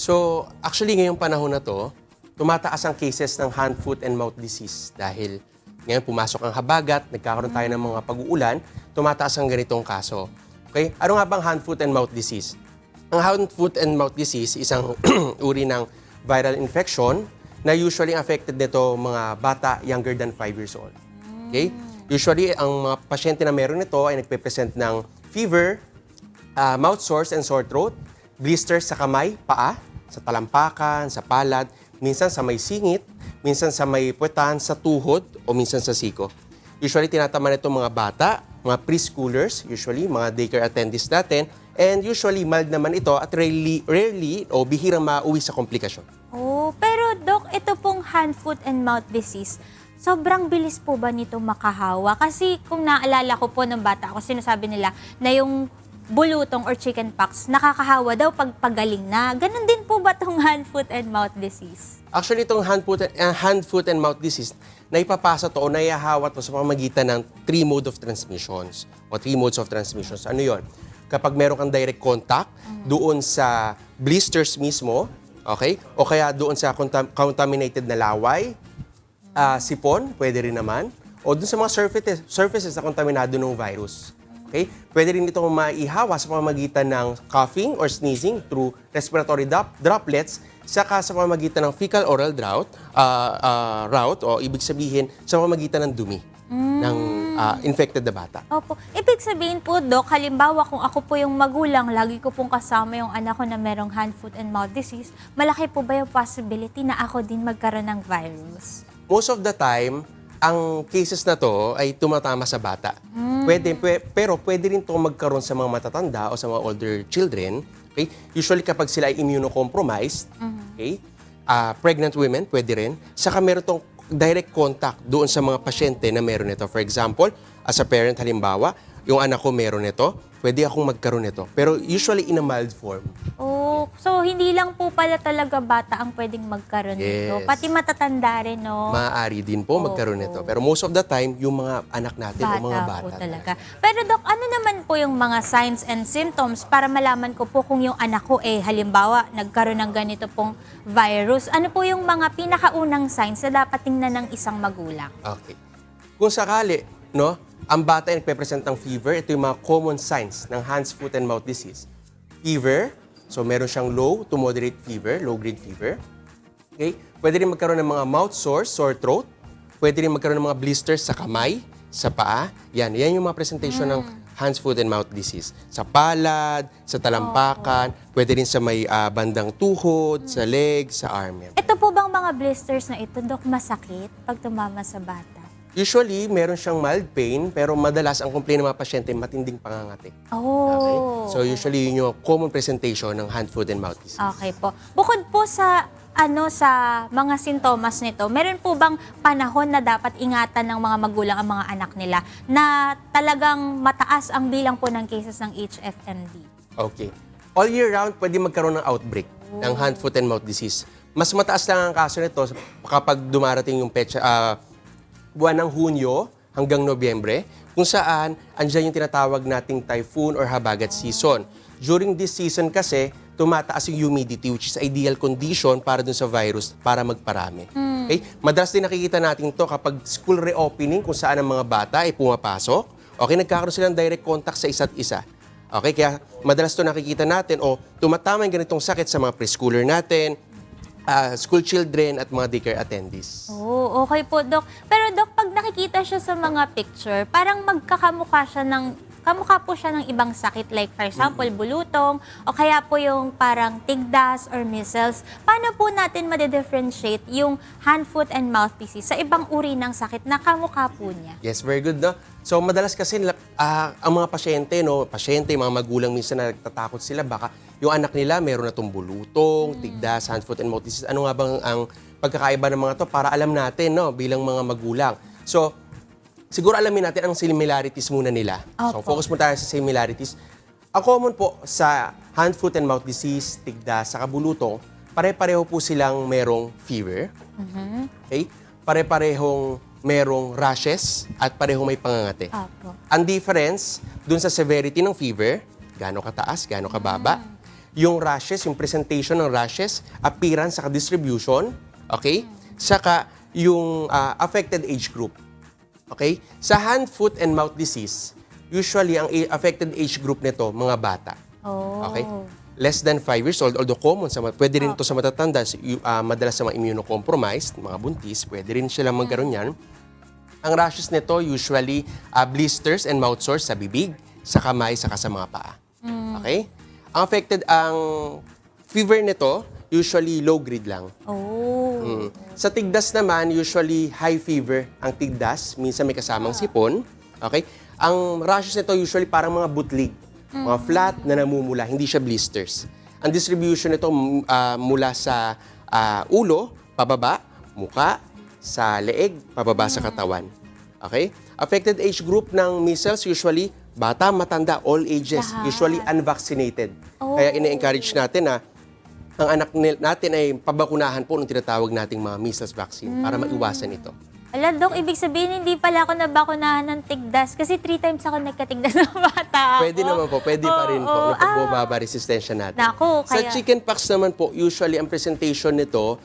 So, actually ngayong panahon na to, tumataas ang cases ng hand, foot, and mouth disease dahil ngayon pumasok ang habagat, nagkakaroon tayo ng mga pag-uulan, tumataas ang ganitong kaso. Okay? Ano nga bang hand, foot, and mouth disease? Ang hand, foot, and mouth disease, isang uri ng viral infection na usually affected nito mga bata younger than 5 years old. Okay? Usually, ang mga pasyente na meron nito ay nagpe-present ng fever, mouth sores and sore throat, blisters sa kamay, paa, sa talampakan, sa palad, minsan sa may singit, minsan sa may puwetan, sa tuhod, o minsan sa siko. Usually, tinatama nito mga bata, mga preschoolers, usually, mga daycare attendees natin, and usually, mild naman ito at rarely o bihirang mauwi sa komplikasyon. Oh, pero Doc, ito pong hand, foot, and mouth disease, sobrang bilis po ba nito makahawa? Kasi kung naalala ko po ng bata ako, sinasabi nila na yung bulutong or chickenpox, nakakahawa daw pag pagaling na. Ganon din po ba itong hand, foot, and mouth disease? Actually, itong hand, foot, and mouth disease, naipapasa to o naihahawa to sa pamamagitan ng 3 modes of transmissions o 3 modes of transmissions. Ano yon? Kapag meron kang direct contact doon sa blisters mismo, okay? O kaya doon sa contaminated na laway, sipon, pwede rin naman, o doon sa mga surfaces na kontaminado ng virus. Okay? Pwede rin ito maihawa sa pamamagitan ng coughing or sneezing through respiratory droplets, saka sa pamamagitan ng fecal-oral route, o ibig sabihin sa pamamagitan ng dumi ng infected na bata. Opo. Ibig sabihin po, Doc, halimbawa kung ako po yung magulang, lagi ko pong kasama yung anak ko na merong hand, foot, and mouth disease, malaki po ba yung possibility na ako din magkaroon ng virus? Most of the time, ang cases na to ay tumatama sa bata. Pero pwede rin ito magkaroon sa mga matatanda o sa mga older children. Okay? Usually kapag sila ay immunocompromised, okay? Pregnant women, pwede rin. Saka meron itong direct contact doon sa mga pasyente na meron ito. For example, as a parent, halimbawa, yung anak ko meron ito, pwede akong magkaroon nito. Pero usually in a mild form. Oh, so hindi lang po pala talaga bata ang pwedeng magkaroon nito. Yes. Pati matatanda rin, no? Maaari din po magkaroon nito. Pero most of the time, yung mga anak natin o mga bata po talaga. Pero Doc, ano naman po yung mga signs and symptoms para malaman ko po kung yung anak ko halimbawa nagkaroon ng ganito pong virus? Ano po yung mga pinakaunang signs na dapat tingnan ng isang magulang? Okay. Kung sakali, no, ang bata ay nagpe-present ng fever, ito yung mga common signs ng hands, foot, and mouth disease. Fever, so meron siyang low to moderate fever, low-grade fever. Okay? Pwede rin magkaroon ng mga mouth sores, sore throat. Pwede rin magkaroon ng mga blisters sa kamay, sa paa. Yan yung mga presentation ng hands, foot, and mouth disease. Sa palad, sa talampakan, pwede rin sa may bandang tuhod, sa leg, sa arm. Yan. Ito po bang mga blisters na ito, Doc, masakit pag tumama sa bata? Usually, meron siyang mild pain, pero madalas ang complaint ng mga pasyente matinding pangangati. Oh. Okay? So usually, yun yung common presentation ng hand, foot, and mouth disease. Okay po. Bukod po sa sa mga sintomas nito, meron po bang panahon na dapat ingatan ng mga magulang ang mga anak nila na talagang mataas ang bilang po ng cases ng HFMD? Okay. All year round, pwede magkaroon ng outbreak ng hand, foot, and mouth disease. Mas mataas lang ang kaso nito kapag dumarating yung buwan ng Hunyo hanggang Nobyembre, kung saan andyan yung tinatawag nating typhoon or habagat season. During this season kasi, tumataas yung humidity, which is ideal condition para dun sa virus para magparami. Okay? Madalas din nakikita natin to kapag school reopening, kung saan ang mga bata ay pumapasok. Okay, nagkakaroon silang direct contact sa isa't isa. Okay, kaya madalas to nakikita natin o tumatama yung ganitong sakit sa mga preschooler natin, school children at mga daycare attendees. Oh, okay po, Doc. Pero Doc, pag nakikita siya sa mga picture, parang kamukha po siya ng ibang sakit, like for example, bulutong, o kaya po yung parang tigdas or measles. Paano po natin madidifferentiate yung hand, foot, and mouth disease sa ibang uri ng sakit na kamukha po niya? Yes, very good, no? So, madalas kasi ang mga pasyente, mga magulang minsan na nagtatakot sila, baka yung anak nila meron na itong bulutong, tigdas, hand, foot, and mouth disease. Ano nga bang ang pagkakaiba ng mga to para alam natin, no, bilang mga magulang. So, siguro alamin natin ang similarities muna nila. So, focus mo tayo sa similarities. Ang common po sa hand, foot, and mouth disease, tigdas, saka bulutong, pare-pareho po silang merong fever. Okay? Pare-parehong merong rashes at parehong may pangangati. Opo. Ang difference dun sa severity ng fever, gaano kataas, gaano kababa. yung rashes, yung presentation ng rashes, appearance, saka distribution, okay? Saka yung affected age group. Okay? Sa hand, foot, and mouth disease, usually ang affected age group nito, mga bata. Oh. Okay? Less than 5 years old, although common, pwede rin ito sa matatanda, madalas sa mga immunocompromised, mga buntis, pwede rin silang magkaroon yan. Ang rashes nito, usually blisters and mouth sores sa bibig, sa kamay, saka sa mga paa. Okay? Ang fever nito, usually low grade lang. Oh. Sa tigdas naman, usually high fever ang tigdas, minsan may kasamang sipon. Okay? Ang rashes nito usually parang mga butlig, mga flat na namumula, hindi siya blisters. Ang distribution nito mula sa ulo, pababa, muka, sa leeg, pababa sa katawan. Okay? Affected age group ng measles usually bata, matanda, all ages, usually unvaccinated. Kaya ine-encourage natin na ang anak natin ay pabakunahan po ng tinatawag nating mga measles vaccine para maiwasan ito. Ala, Dok, ibig sabihin hindi pala ako nabakunahan ng tigdas kasi 3 times ako nagkatigdas ng bata ako. Pwede naman po, pwede pa rin po na pagbababa resistensya natin. Naku, Sa kaya- chickenpox naman po, usually ang presentation nito,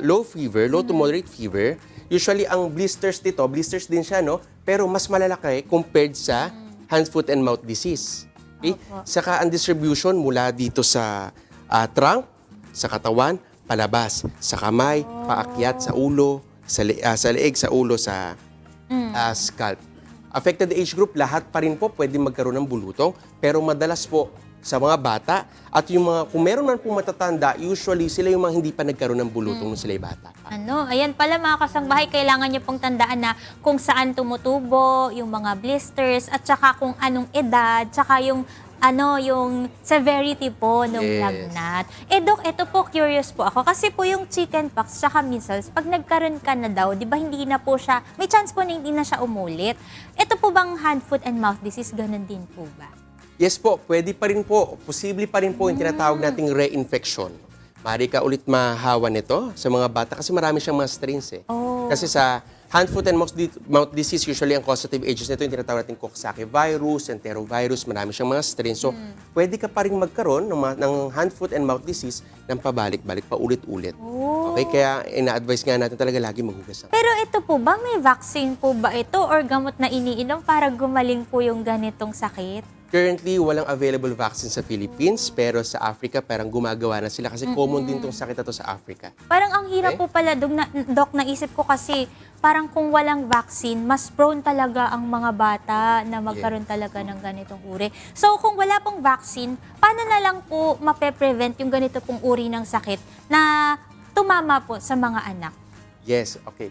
low fever, low to moderate fever. Usually ang blisters dito, blisters din siya, no? Pero mas malalaki compared sa hand, foot, and mouth disease. Okay? Saka ang distribution mula dito sa trunk, sa katawan, palabas, sa kamay, paakyat, sa ulo, sa leeg, sa ulo, sa scalp. Affected age group, lahat pa rin po pwede magkaroon ng bulutong, pero madalas po sa mga bata at yung mga, kung meron man pong matatanda, usually sila yung mga hindi pa nagkaroon ng bulutong nung sila'y bata pa. Ayan pala mga kasangbahay, kailangan niyo pong tandaan na kung saan tumutubo, yung mga blisters, at saka kung anong edad, tsaka yung yung severity po ng Yes. lagnat. Dok, eto po, curious po ako. Kasi po yung chickenpox tsaka measles, pag nagkaroon ka na daw, di ba hindi na po siya, may chance po na hindi na siya umulit. Ito po bang hand, foot, and mouth disease, ganun din po ba? Yes po, pwede pa rin po. Posible pa rin po yung tinatawag nating reinfection. Maaari ka ulit mahawa nito sa mga bata kasi marami siyang mga strains eh. Oh. Kasi sa hand, foot, and mouth disease, usually ang causative agents nito yung tinatawag nating Coxsackie virus, enterovirus, marami siyang mga strains. So, pwede ka pa rin magkaroon ng hand, foot, and mouth disease ng pabalik-balik, paulit-ulit. Oh. Okay, kaya ina-advise nga natin talaga lagi maghugas ng Pero ito po ba, may vaccine po ba ito or gamot na iniinom para gumaling po yung ganitong sakit? Currently, walang available vaccine sa Philippines, pero sa Africa, parang gumagawa na sila kasi common din tong sakit na to sa Africa. Parang ang hirap Okay. po pala, Dok, naisip ko kasi parang kung walang vaccine, mas prone talaga ang mga bata na magkaroon talaga ng ganitong uri. So kung wala pong vaccine, paano na lang po mape-prevent yung ganito pong uri ng sakit na tumama po sa mga anak? Yes, okay.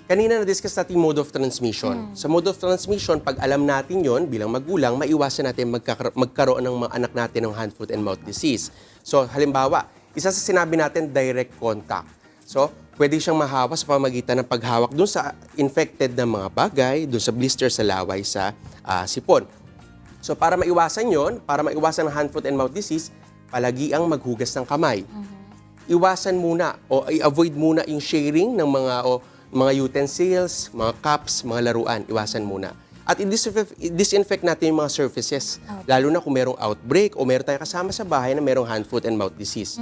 Kanina na-discuss natin yung mode of transmission. Sa mode of transmission, pag alam natin yon bilang magulang, maiwasan natin magkaroon ng mga anak natin ng hand, foot, and mouth disease. So, halimbawa, isa sa sinabi natin, direct contact. So, pwede siyang mahawa sa pamagitan ng paghawak dun sa infected na mga bagay, dun sa blister, sa laway, sa sipon. So, para maiwasan yon, para maiwasan ang hand, foot, and mouth disease, palagi ang maghugas ng kamay. Iwasan muna o i-avoid muna yung sharing ng mga utensils, mga cups, mga laruan, iwasan muna. At i-disinfect natin yung mga surfaces, lalo na kung merong outbreak o meron tayong kasama sa bahay na merong hand, foot, and mouth disease.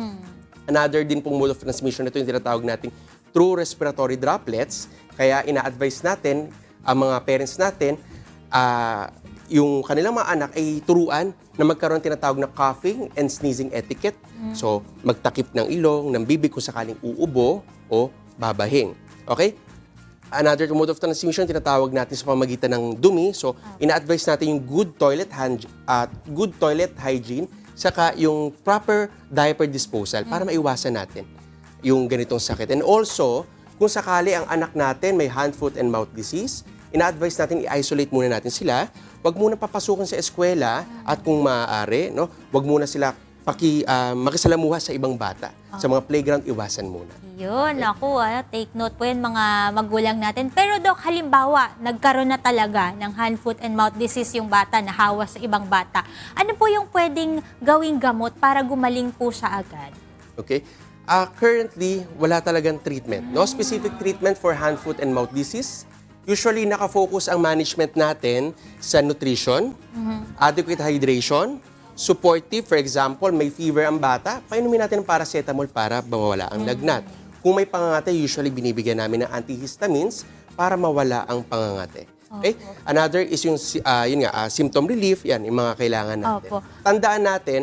Another din pong mode of transmission na ito yung tinatawag nating true respiratory droplets. Kaya ina-advise natin, ang mga parents natin, yung kanilang mga anak ay turuan na magkaroon tinatawag na coughing and sneezing etiquette. So, magtakip ng ilong, ng bibig kung sakaling uubo o babahing. Okay? Another mode of transmission, tinatawag natin sa pamagitan ng dumi. So, ina-advise natin yung good toilet hygiene, saka yung proper diaper disposal para maiwasan natin yung ganitong sakit. And also, kung sakali ang anak natin may hand, foot, and mouth disease, ina-advise natin i-isolate muna natin sila. Huwag muna papasukin sa eskwela at kung maaari, no, huwag muna sila makisalamuha sa ibang bata. Sa mga playground, iwasan muna. Yun, ako, take note po yan mga magulang natin. Pero Dok, halimbawa, nagkaroon na talaga ng hand, foot, and mouth disease yung bata, nahawa sa ibang bata. Ano po yung pwedeng gawing gamot para gumaling po siya agad? Okay? Currently, wala talagang treatment. No specific treatment for hand, foot, and mouth disease. Usually, nakafocus ang management natin sa nutrition, adequate hydration, supportive. For example, may fever ang bata, painumin natin ng paracetamol para mawala ang lagnat. Kung may pangangate, usually binibigyan namin ng antihistamines para mawala ang pangangate. Okay? Another is yung, symptom relief. Yan, yung mga kailangan natin. Opo. Tandaan natin,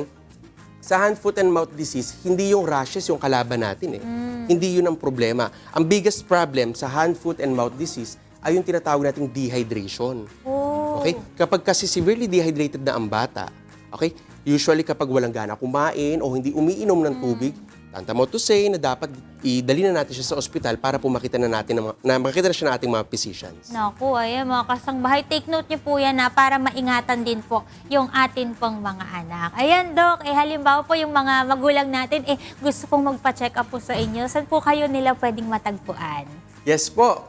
sa hand, foot, and mouth disease, hindi yung rashes yung kalaban natin eh. Hindi yun ang problema. Ang biggest problem sa hand, foot, and mouth disease ay yung tinatawag nating dehydration. Oh. Okay? Kapag kasi severely dehydrated na ang bata, okay? Usually kapag walang gana kumain o hindi umiinom ng tubig, tantamount to say na dapat idali na natin siya sa ospital para po makita na natin makita na siya ng ating mga physicians. Naku, ayan mga kasangbahay. Take note niyo po yan para maingatan din po yung atin pong mga anak. Ayan, Doc, halimbawa po yung mga magulang natin, gusto pong magpa-check up po sa inyo. Saan po kayo nila pwedeng matagpuan? Yes po.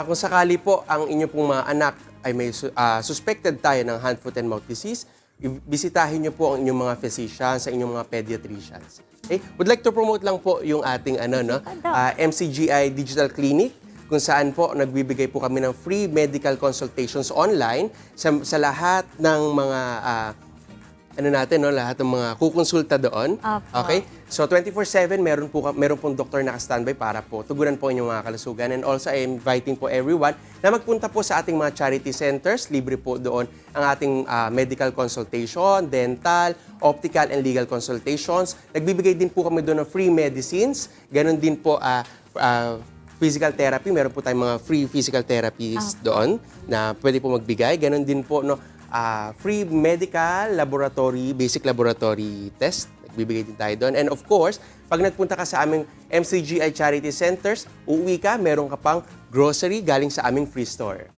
Kung sakali po ang inyo pong mga anak ay may suspected tayo ng hand, foot, and mouth disease, bisitahin niyo po ang inyong mga physicians, sa inyong mga pediatricians. Okay? Would like to promote lang po yung ating MCGI Digital Clinic, kung saan po nagbibigay po kami ng free medical consultations online sa lahat ng mga lahat ng mga kukonsulta doon. Opo. Okay? So 24/7 meron pong doktor na standby para po tugunan po inyong mga kalusugan, and also I am inviting po everyone na magpunta po sa ating mga charity centers. Libre po doon ang ating medical consultation, dental, optical, and legal consultations. Nagbibigay din po kami doon ng free medicines. Ganon din po physical therapy. Meron po tayong mga free physical therapies doon na pwede po magbigay. Ganon din po free medical laboratory, basic laboratory test. Nagbibigay din tayo doon. And of course, pag nagpunta ka sa aming MCGI Charity Centers, uuwi ka, meron ka pang grocery galing sa aming free store.